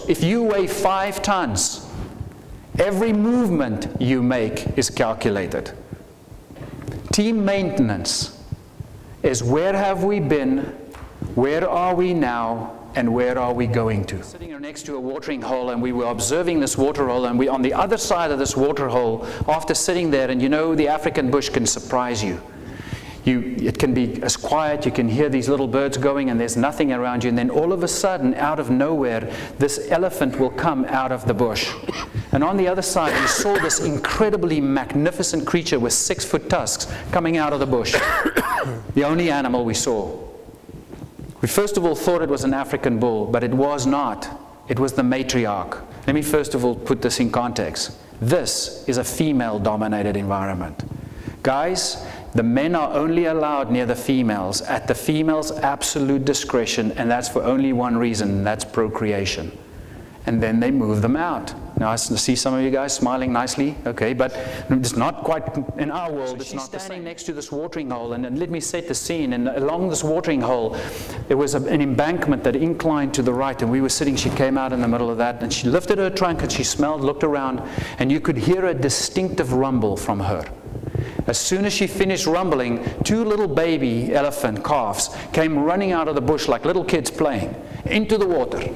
If you weigh 5 tons, every movement you make is calculated. Team maintenance is where have we been, where are we now, and where are we going to? Sitting here next to a watering hole, and we were observing this water hole, and we on the other side of this water hole, after sitting there, and you know the African bush can surprise you. It can be as quiet, you can hear these little birds going and there's nothing around you, and then all of a sudden, out of nowhere, this elephant will come out of the bush. And on the other side, we saw this incredibly magnificent creature with 6-foot tusks coming out of the bush. The only animal we saw. We first of all thought it was an African bull, but it was not. It was the matriarch. Let me first of all put this in context. This is a female-dominated environment. Guys, the men are only allowed near the females at the female's absolute discretion, and that's for only one reason, and that's procreation. And then they move them out. Now I see some of you guys smiling nicely, okay, but it's not quite, in our world, it's not the same. She's standing next to this watering hole, and let me set the scene, and along this watering hole, there was an embankment that inclined to the right, and we were sitting, she came out in the middle of that, and she lifted her trunk, and she smelled, looked around, and you could hear a distinctive rumble from her. As soon as she finished rumbling, 2 little baby elephant calves came running out of the bush like little kids playing, into the water,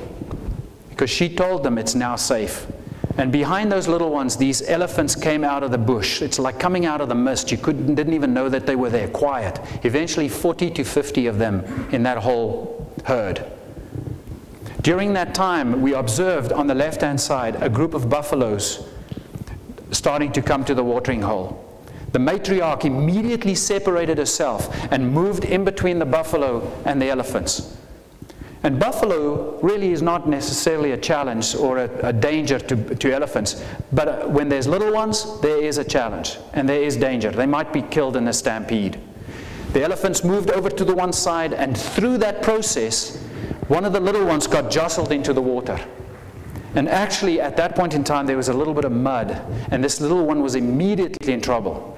because she told them it's now safe. And behind those little ones, these elephants came out of the bush. It's like coming out of the mist. You didn't even know that they were there, quiet. Eventually 40 to 50 of them in that whole herd. During that time, we observed on the left-hand side a group of buffaloes starting to come to the watering hole. The matriarch immediately separated herself and moved in between the buffalo and the elephants. And buffalo really is not necessarily a challenge or a danger to elephants, but when there's little ones, there is a challenge and there is danger. They might be killed in a stampede. The elephants moved over to the one side, and through that process, one of the little ones got jostled into the water. And actually, at that point in time, there was a little bit of mud, and this little one was immediately in trouble.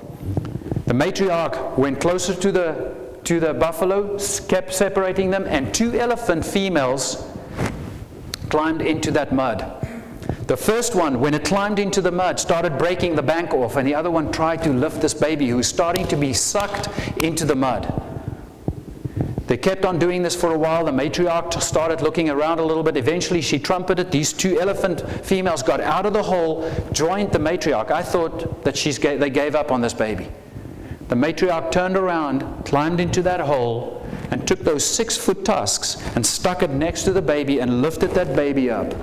The matriarch went closer to the buffalo, kept separating them, and 2 elephant females climbed into that mud. The first one, when it climbed into the mud, started breaking the bank off, and the other one tried to lift this baby who was starting to be sucked into the mud. They kept on doing this for a while. The matriarch started looking around a little bit. Eventually she trumpeted. These 2 elephant females got out of the hole, joined the matriarch. I thought that they gave up on this baby. The matriarch turned around, climbed into that hole, and took those 6-foot tusks and stuck it next to the baby and lifted that baby up.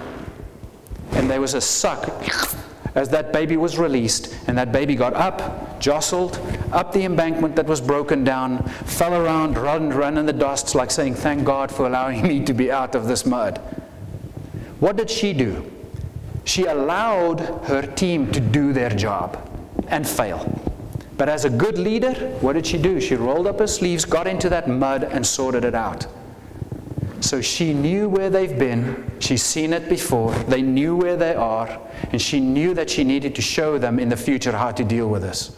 And there was a suck as that baby was released, and that baby got up, jostled, up the embankment that was broken down, fell around, ran in the dust, like saying, "Thank God for allowing me to be out of this mud." What did she do? She allowed her team to do their job and fail. But as a good leader, what did she do? She rolled up her sleeves, got into that mud, and sorted it out. So she knew where they've been, she's seen it before, they knew where they are, and she knew that she needed to show them in the future how to deal with this.